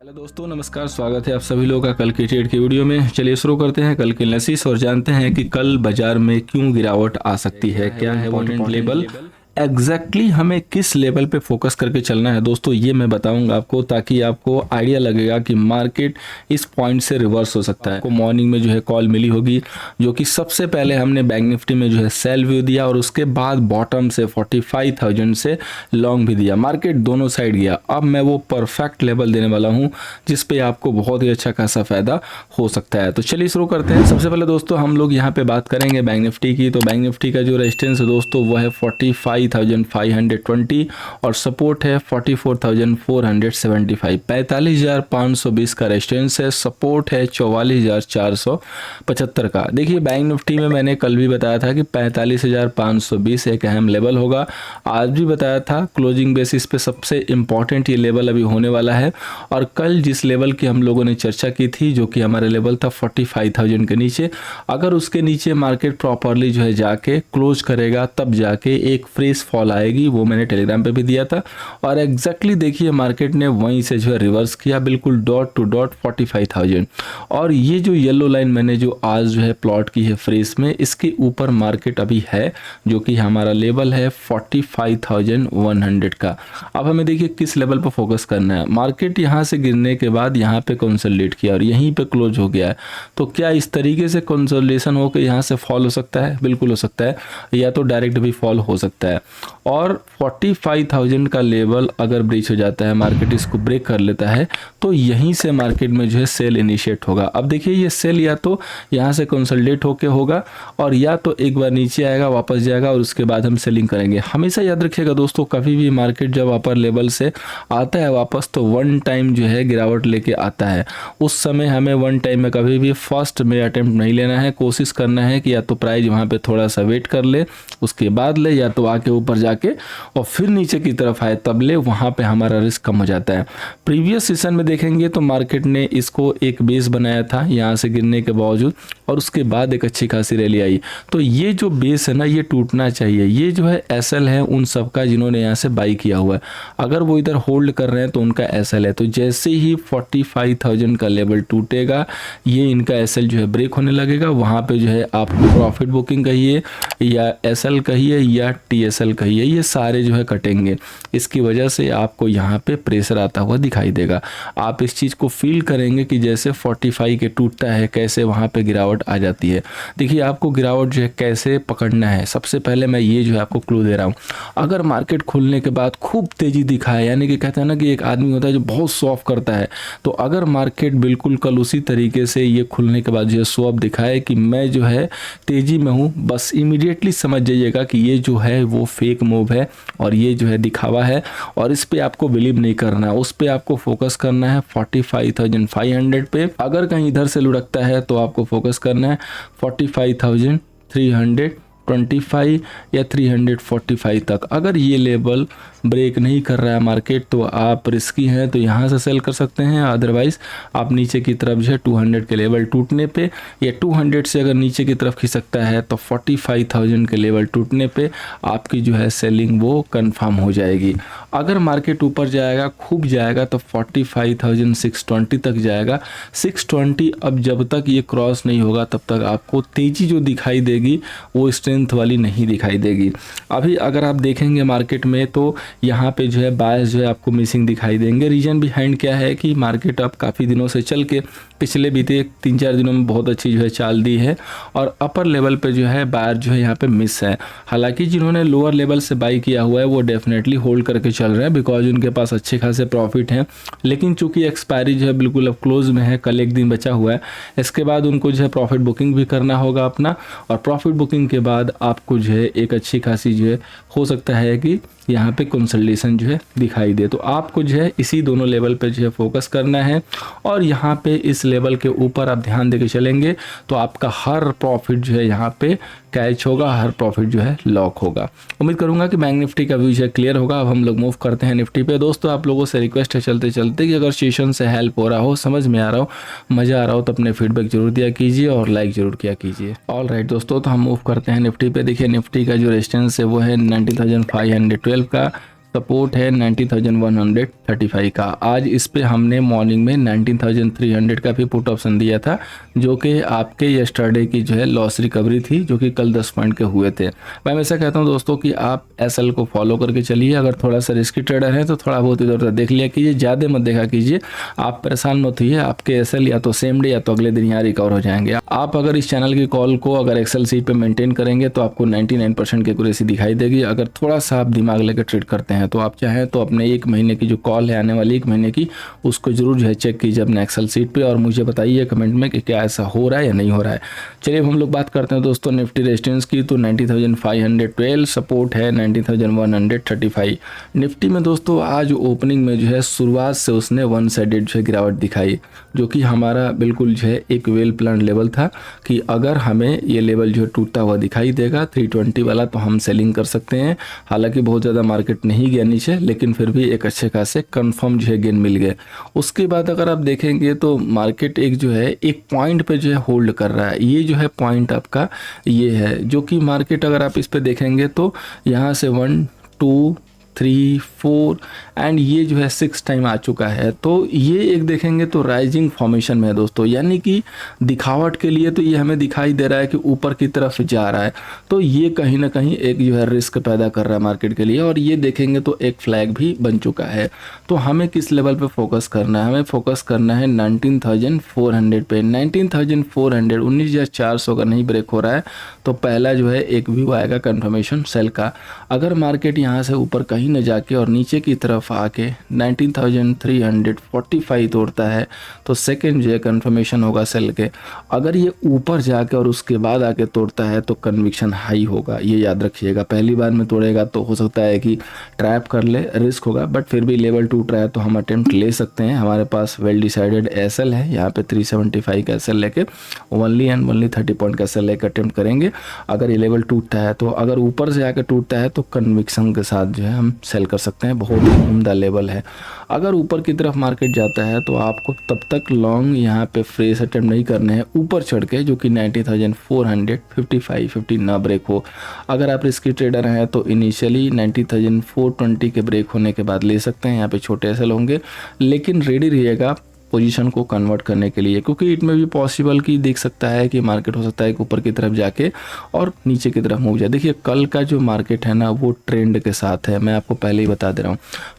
Hello दोस्तों, नमस्कार। स्वागत है आप सभी लोगों का कल की ट्रेड की वीडियो में। चलिए शुरू करते हैं कल की एनालिसिस और जानते हैं कि कल बाजार में क्यों गिरावट आ सकती है, क्या है वो इम्पोर्टेंट लेवल, एग्जैक्टली हमें किस लेवल पे फोकस करके चलना है दोस्तों, ये मैं बताऊंगा आपको, ताकि आपको आइडिया लगेगा कि मार्केट इस पॉइंट से रिवर्स हो सकता है। को मॉर्निंग में जो है कॉल मिली होगी, जो कि सबसे पहले हमने बैंक निफ्टी में जो है सेल व्यू दिया और उसके बाद बॉटम से 45,000 से लॉन्ग भी दिया। मार्केट दोनों साइड गया। अब मैं वो परफेक्ट लेवल देने वाला हूँ जिस पे आपको बहुत ही अच्छा खासा फायदा हो सकता है। तो चलिए शुरू करते हैं। सबसे पहले दोस्तों हम लोग यहाँ पे बात करेंगे बैंक निफ्टी की। तो बैंक निफ्टी का जो रेजिस्टेंस है दोस्तों वो है 45,520 और सपोर्ट है 44,475। 45,520 का रेजिस्टेंस है, सपोर्ट है 44,475 का। देखिए बैंक निफ्टी में मैंने कल भी बताया था कि 45,520 एक अहम लेवल होगा। आज भी बताया था क्लोजिंग बेसिस पे सबसे इंपॉर्टेंट ये लेवल अभी होने वाला है। और कल जिस लेवल की हम लोगों ने चर्चा की थी, जो कि हमारा लेवल था 45,000 के नीचे, अगर उसके नीचे मार्केट प्रॉपरली जो है जाके क्लोज करेगा तब जाके एक फ्रेश फॉल आएगी। वो मैंने टेलीग्राम पे भी दिया था और एग्जैक्टली देखिए मार्केट ने वहीं से जो है रिवर्स किया, बिल्कुल डॉट टू डॉट 45,000। और ये जो येलो लाइन मैंने जो आज जो है प्लॉट की है फ्रेश में, इसके ऊपर मार्केट अभी है, जो कि हमारा लेवल है 45,100 का। अब हमें देखिए किस लेवल पर फोकस करना है। मार्केट यहाँ से गिरने के बाद यहाँ पे कंसोलिडेट किया और यहीं पे क्लोज हो गया है। तो क्या इस तरीके से कंसोलिडेशन होकर यहाँ से फॉल हो सकता है? बिल्कुल हो सकता है, या तो डायरेक्ट भी फॉल हो सकता है। और 45,000 का लेवल अगर ब्रीच हो जाता है, मार्केट इसको ब्रेक कर लेता है, तो यहीं से मार्केट में जो है सेल इनिशिएट होगा। अब देखिए ये सेल या तो यहाँ से कंसोलिडेट होके होगा और या तो एक बार नीचे आएगा, वापस जाएगा और उसके बाद हम सेलिंग करेंगे। हमेशा याद रखिएगा दोस्तों, कभी भी मार्केट जब अपर लेवल से आता है वापस, तो वन टाइम जो है गिरावट लेके आता है। उस समय हमें वन टाइम में कभी भी फर्स्ट में अटेम्प्ट नहीं लेना है। कोशिश करना है कि या तो प्राइस वहाँ पे थोड़ा सा वेट कर ले, उसके बाद ले, या तो आके ऊपर जाके और फिर नीचे की तरफ आए तब ले। वहाँ पे हमारा रिस्क कम हो जाता है। प्रीवियस सेशन में देखेंगे तो मार्केट ने इसको एक बेस बनाया था यहाँ से गिरने के बावजूद, और उसके बाद एक अच्छी खासी रैली आई। तो ये जो बेस है ना, ये टूटना चाहिए। ये जो है एसएल है उन सबका जिन्होंने यहाँ से बाई किया हुआ है। अगर वो इधर होल्ड कर रहे हैं तो उनका एसएल है। तो जैसे ही 45,000 का लेवल टूटेगा, ये इनका एसएल जो है ब्रेक होने लगेगा। वहाँ पे जो है आप प्रॉफिट बुकिंग कहिए या एसएल कहिए या टीएसएल कहिए, ये सारे जो है कटेंगे। इसकी वजह से आपको यहाँ पे प्रेशर आता हुआ दिखाई देगा। आप इस चीज़ को फील करेंगे कि जैसे 45 के टूटता है, कैसे वहाँ पे गिरावट आ जाती है। देखिए आपको गिरावट जो है कैसे पकड़ना है, सबसे पहले मैं ये जो है आपको क्लू दे रहा हूँ। अगर मार्केट खुलने के बाद खूब तेज़ी दिखाए, यानी कि कहते हैं ना कि एक आदमी होता है जो बहुत शो ऑफ करता है, तो अगर मार्केट बिल्कुल कल उसी तरीके से ये खुलने के बाद जो है शो ऑफ दिखाए कि मैं जो है तेज़ी में हूँ, बस इमीडिएटली समझ जाइएगा कि ये जो है वो फेक मूव है और ये जो है दिखावा है। और इस पे आपको बिलीव नहीं करना है, उस पे आपको फोकस करना है 45,500 पे। अगर कहीं इधर से लुढ़कता है तो आपको फोकस करना है 45,325 या 345 तक। अगर ये लेवल ब्रेक नहीं कर रहा है मार्केट तो आप रिस्की हैं, तो यहाँ से सेल कर सकते हैं। अदरवाइज आप नीचे की तरफ जो है 200 के लेवल टूटने पे, या 200 से अगर नीचे की तरफ खिसकता है तो 45,000 के लेवल टूटने पे आपकी जो है सेलिंग वो कंफर्म हो जाएगी। अगर मार्केट ऊपर जाएगा, खूब जाएगा, तो 45,620 तक जाएगा। 620 अब जब तक ये क्रॉस नहीं होगा तब तक आपको तेज़ी जो दिखाई देगी वो स्ट्रेंथ वाली नहीं दिखाई देगी। अभी अगर आप देखेंगे मार्केट में तो यहाँ पे जो है बायस जो है आपको मिसिंग दिखाई देंगे। रीजन बिहाइंड क्या है कि मार्केट अब काफ़ी दिनों से चल के पिछले बीते 3-4 दिनों में बहुत अच्छी जो है चाल दी है और अपर लेवल पे जो है बायर जो है यहाँ पे मिस है। हालांकि जिन्होंने लोअर लेवल से बाई किया हुआ है वो डेफिनेटली होल्ड करके चल रहे हैं, बिकॉज उनके पास अच्छे खासे प्रॉफिट हैं। लेकिन चूंकि एक्सपायरी जो है बिल्कुल अब क्लोज में है, कल एक दिन बचा हुआ है, इसके बाद उनको जो है प्रॉफिट बुकिंग भी करना होगा अपना, और प्रॉफिट बुकिंग के बाद आपको जो है एक अच्छी खासी जो है हो सकता है कि यहाँ पे कंसोलिडेशन जो है दिखाई दे। तो आपको जो है इसी दोनों लेवल पे जो है फोकस करना है और यहाँ पे इस लेवल के ऊपर आप ध्यान देके चलेंगे तो आपका हर प्रॉफिट जो है यहाँ पे कैच होगा, हर प्रॉफिट जो है लॉक होगा। उम्मीद करूंगा कि बैंक निफ्टी का व्यू जो है क्लियर होगा। अब हम लोग मूव करते हैं निफ्टी पे। दोस्तों आप लोगों से रिक्वेस्ट है चलते चलते कि अगर सेशन से हेल्प हो रहा हो, समझ में आ रहा हो, मज़ा आ रहा हो, तो अपने फीडबैक जरूर दिया कीजिए और लाइक जरूर किया कीजिए। ऑल राइट दोस्तों, तो हम मूव करते हैं निफ्टी पे। देखिए निफ्टी का जो रेजिस्टेंस है वो है 19,512 का, सपोर्ट है 19,135 का। आज इस पे हमने मॉर्निंग में 19,300 का भी पुट ऑप्शन दिया था, जो कि आपके यस्टरडे की जो है लॉस रिकवरी थी, जो कि कल 10 पॉइंट के हुए थे। मैं हमेशा कहता हूं दोस्तों कि आप एसएल को फॉलो करके चलिए। अगर थोड़ा सा रिस्की ट्रेडर है तो थोड़ा बहुत इधर उधर देख लिया कीजिए, ज़्यादा मत देखा कीजिए। आप परेशान मत होइए, आपके एसएल या तो सेम डे या तो अगले दिन यहाँ रिकवर हो जाएंगे। आप अगर इस चैनल की कॉल को अगर एक्सेल सीट पे मेंटेन करेंगे तो आपको 99% की एक्यूरेसी दिखाई देगी। अगर थोड़ा सा आप दिमाग लेकर ट्रेड करते हैं तो आप चाहें तो अपने 1 महीने की जो कॉल है आने वाली 1 महीने की, उसको जरूर जो है चेक कीजिए अपने एक्सेल सीट पे, और मुझे बताइए कमेंट में कि क्या ऐसा हो रहा है या नहीं हो रहा है। चलिए अब हम लोग बात करते हैं दोस्तों निफ्टी रेजिस्टेंस की। तो 90,512 सपोर्ट है 90,135। निफ्टी में दोस्तों आज ओपनिंग में जो है शुरुआत से उसने वन साइडेड जो है गिरावट दिखाई, जो कि हमारा बिल्कुल जो है एक वेल प्लान लेवल था कि अगर हमें ये लेवल जो है टूटता हुआ दिखाई देगा 320 वाला तो हम सेलिंग कर सकते हैं। हालांकि बहुत ज़्यादा मार्केट नहीं गया नीचे, लेकिन फिर भी एक अच्छे खासे कंफर्म जो है गेन मिल गए। उसके बाद अगर आप देखेंगे तो मार्केट एक जो है एक पॉइंट पे जो है होल्ड कर रहा है। ये जो है पॉइंट आपका ये है, जो कि मार्केट अगर आप इस पे देखेंगे तो यहाँ से 1 2 3 4 एंड ये जो है 6 टाइम आ चुका है। तो ये एक देखेंगे तो राइजिंग फॉर्मेशन में है दोस्तों, यानी कि दिखावट के लिए तो ये हमें दिखाई दे रहा है कि ऊपर की तरफ जा रहा है। तो ये कहीं ना कहीं एक जो है रिस्क पैदा कर रहा है मार्केट के लिए, और ये देखेंगे तो एक फ्लैग भी बन चुका है। तो हमें किस लेवल पे फोकस करना है? हमें फोकस करना है 19,400 पे। 19,400 19,400 अगर नहीं ब्रेक हो रहा है तो पहला जो है एक व्यू आएगा कंफर्मेशन सेल का। अगर मार्केट यहाँ से ऊपर कहीं न जाके और नीचे की तरफ आके 19,345 तोड़ता है तो सेकंड जो है कंफर्मेशन होगा सेल के। अगर ये ऊपर जाके और उसके बाद आके तोड़ता है तो कन्विक्शन हाई होगा, ये याद रखिएगा। पहली बार में तोड़ेगा तो हो सकता है कि ट्रैप कर ले, रिस्क होगा, बट फिर भी लेवल टूट रहा है तो हम अटेम्प्ट ले सकते हैं। हमारे पास वेल डिसाइडेड एसएल है, यहाँ पे 375 का एसएल लेके ओनली एंड ओनली 30 पॉइंट का एसएल लेकर अटेम्प्ट करेंगे। अगर ये लेवल टूटता है तो, अगर ऊपर से आकर टूटता है तो कन्विक्शन के साथ जो है हम सेल कर सकते हैं। बहुत ही उम्दा लेवल है। अगर ऊपर की तरफ मार्केट जाता है तो आपको तब तक लॉन्ग यहाँ पे फ्रेश अटेम्प्ट नहीं करने हैं ऊपर चढ़ के, जो कि 90,455 50 ना ब्रेक हो। अगर आप रिस्की ट्रेडर हैं तो इनिशियली 90,420 के ब्रेक होने के बाद ले सकते हैं। यहाँ पे छोटे एसएल होंगे, लेकिन रेडी रहिएगा पोजीशन को कन्वर्ट करने के लिए, क्योंकि इट में भी पॉसिबल कि देख सकता है कि मार्केट हो सकता है कि ऊपर की तरफ जाके और नीचे की तरफ मूव जाए। देखिए कल का जो मार्केट है ना वो ट्रेंड के साथ है, मैं आपको पहले ही बता दे रहा हूँ।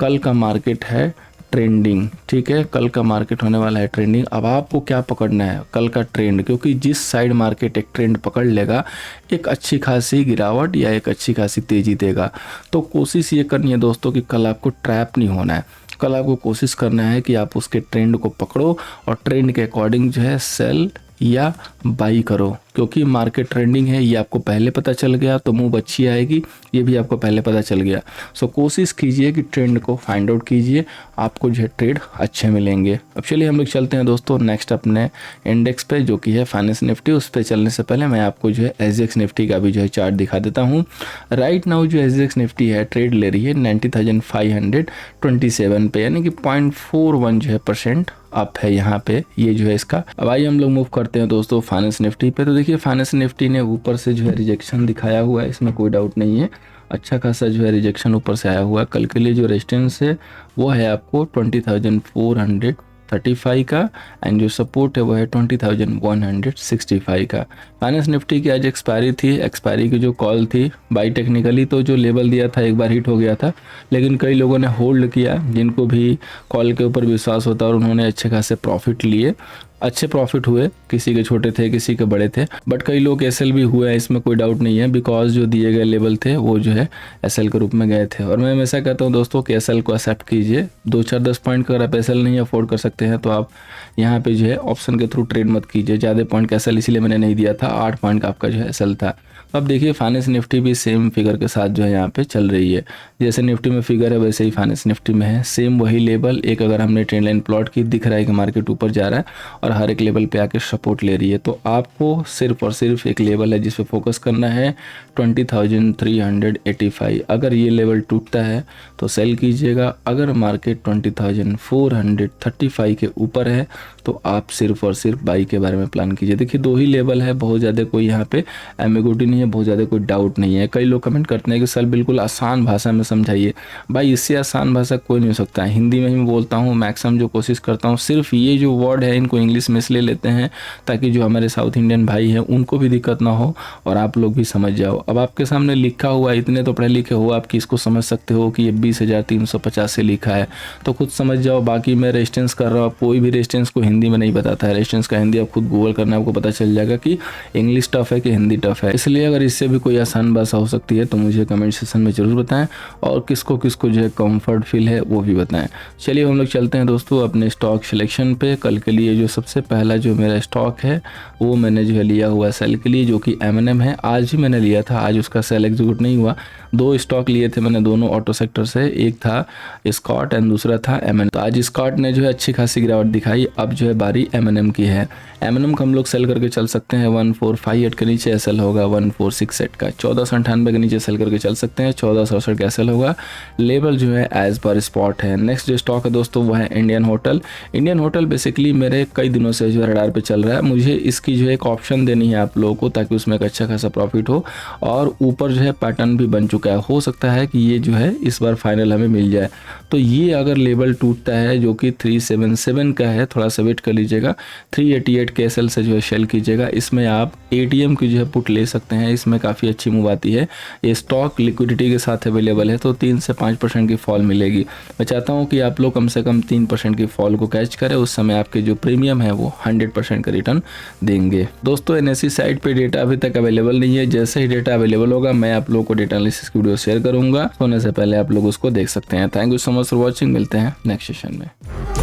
कल का मार्केट है ट्रेंडिंग, ठीक है, कल का मार्केट होने वाला है ट्रेंडिंग। अब आपको क्या पकड़ना है? कल का ट्रेंड, क्योंकि जिस साइड मार्केट एक ट्रेंड पकड़ लेगा एक अच्छी खासी गिरावट या एक अच्छी खासी तेज़ी देगा। तो कोशिश ये करनी है दोस्तों कि कल आपको ट्रैप नहीं होना है। कल आपको कोशिश करना है कि आप उसके ट्रेंड को पकड़ो और ट्रेंड के अकॉर्डिंग जो है सेल या बाई करो, क्योंकि मार्केट ट्रेंडिंग है ये आपको पहले पता चल गया तो मूव अच्छी आएगी, ये भी आपको पहले पता चल गया। सो कोशिश कीजिए कि ट्रेंड को फाइंड आउट कीजिए, आपको जो है ट्रेड अच्छे मिलेंगे। अब चलिए हम लोग चलते हैं दोस्तों नेक्स्ट अपने इंडेक्स पे, जो कि है फाइनेंस निफ्टी। उस पर चलने से पहले मैं आपको जो है एसजीएक्स निफ्टी का भी जो है चार्ट दिखा देता हूँ। राइट नाउ जो एसजीएक्स निफ्टी है ट्रेड ले रही है 90,527 पे, यानी कि 0.41 जो है % अप है यहाँ पे, ये जो है इसका। अब आइए हम लोग मूव करते हैं दोस्तों फाइनेंस निफ्टी पे। तो देखिए फाइनेंस निफ्टी ने ऊपर से जो है रिजेक्शन दिखाया हुआ है, इसमें कोई डाउट नहीं है। अच्छा खासा जो है रिजेक्शन ऊपर से आया हुआ है। कल के लिए जो रेजिस्टेंस है वो है आपको 20,435 का, एंड जो सपोर्ट है वो है 20,165 का। फाइनेंस निफ्टी की आज एक्सपायरी थी, एक्सपायरी की जो कॉल थी बाई टेक्निकली तो जो लेवल दिया था एक बार हिट हो गया था, लेकिन कई लोगों ने होल्ड किया, जिनको भी कॉल के ऊपर विश्वास होता और उन्होंने अच्छे खासे प्रॉफिट लिए। अच्छे प्रॉफिट हुए, किसी के छोटे थे किसी के बड़े थे, बट कई लोग एसएल भी हुए हैं, इसमें कोई डाउट नहीं है, बिकॉज जो दिए गए लेवल थे वो जो है एसएल के रूप में गए थे। और मैं हमेशा कहता हूँ दोस्तों कि एसएल को एक्सेप्ट कीजिए। 2-4-10 पॉइंट का अगर आप एसएल नहीं अफोर्ड कर सकते हैं तो आप यहाँ पे जो है ऑप्शन के थ्रू ट्रेड मत कीजिए। ज़्यादा पॉइंट का एसएल इसलिए मैंने नहीं दिया था, 8 पॉइंट का आपका जो है एसएल था। अब देखिए फाइनेंस निफ्टी भी सेम फिगर के साथ जो है यहाँ पे चल रही है, जैसे निफ्टी में फिगर है वैसे ही फाइनेंस निफ्टी में है, सेम वही लेवल। एक अगर हमने ट्रेंड लाइन प्लॉट की, दिख रहा है कि मार्केट ऊपर जा रहा है, और और हर एक लेवल पे आके सपोर्ट ले रही है। तो आपको सिर्फ और सिर्फ एक लेवल है जिस पे फोकस करना है 20,385। अगर ये लेवल टूटता है तो सेल कीजिएगा। अगर मार्केट 20,435 के ऊपर है तो आप सिर्फ और सिर्फ बाई के बारे में प्लान कीजिए। देखिए 2 ही लेवल है, बहुत ज़्यादा कोई यहाँ पे एम्बिगुइटी नहीं है, बहुत ज़्यादा कोई डाउट नहीं है। कई लोग कमेंट करते हैं कि सर बिल्कुल आसान भाषा में समझाइए। भाई इससे आसान भाषा कोई नहीं हो सकता है। हिंदी में ही मैं बोलता हूँ, मैक्सिमम जो कोशिश करता हूँ, सिर्फ ये जो वर्ड है इनको इंग्लिश में इसलिए लेते हैं ताकि जो हमारे साउथ इंडियन भाई हैं उनको भी दिक्कत ना हो और आप लोग भी समझ जाओ। अब आपके सामने लिखा हुआ, इतने तो पढ़े लिखे हो आप कि इसको समझ सकते हो कि ये 20,350 से लिखा है, तो खुद समझ जाओ। बाकी मैं रेजिस्टेंस कर रहा हूँ, कोई भी रेजिस्टेंस को हिंदी में नहीं बताता है। रेजिस्टेंस का हिंदी आप खुद गूगल करना, आपको पता चल जाएगा कि इंग्लिश टफ है कि हिंदी टफ है। इसलिए अगर इससे भी कोई आसान भाषा हो सकती है तो मुझे कमेंट सेक्शन में जरूर बताएं और किसको किसको जो है कंफर्ट फील है वो भी बताएं। चलिए हम लोग चलते हैं दोस्तों अपने स्टॉक सिलेक्शन पे। कल के लिए जो सबसे पहला जो मेरा स्टॉक है वो मैंने जो है लिया हुआ सेल के लिए, जो कि M&M है। आज ही मैंने लिया था, आज उसका सेल एग्जीक्यूट नहीं हुआ। 2 स्टॉक लिए थे मैंने, दोनों ऑटो सेक्टर से, एक था स्कॉट एंड दूसरा था M&M। तो आज स्कॉट ने जो है अच्छी खासी गिरावट दिखाई। अब जो है बारी M&M की है। M&M को हम लोग सेल करके चल सकते हैं 1458 के नीचे, एसएल होगा 1468 का। 1498 के नीचे सेल करके चल सकते हैं, 1467 का एसएल होगा। लेवल जो है एज पर स्पॉट है। नेक्स्ट जो स्टॉक है दोस्तों वो है Indian hotel. Indian hotel basically मेरे कई दिनों से जो है रडार पे चल रहा है। मुझे इसकी जो है एक ऑप्शन देनी है आप लोगों को ताकि उसमें एक अच्छा खासा प्रॉफिट हो और ऊपर जो है पैटर्न भी बन चुका है। हो सकता है कि ये जो है इस बार फाइनल हमें मिल जाए। तो ये अगर लेवल टूटता है जो कि 377 का है, थोड़ा सा वेट कर लीजिएगा। 388 के एसएल से जो है शेल कीजिएगा। इसमें आप ATM की जो है पुट ले सकते हैं, इसमें काफ़ी अच्छी मूव आती है। ये स्टॉक लिक्विडिटी के साथ अवेलेबल है तो 3 से 5% की फॉल मिलेगी। मैं चाहता हूँ कि आप लोग कम से कम 3% की फॉल को कैच करें, उस समय आपके जो प्रीमियम है वो 100% का रिटर्न देंगे। दोस्तों NSE साइट पे डेटा अभी तक अवेलेबल नहीं है, जैसे ही डेटा अवेलेबल होगा मैं आप लोगों को डेटा एनालिसिस की वीडियो शेयर करूंगा। सोने से पहले आप लोग उसको देख सकते हैं। Thank you so much for watching, मिलते हैं नेक्स्ट सेशन में।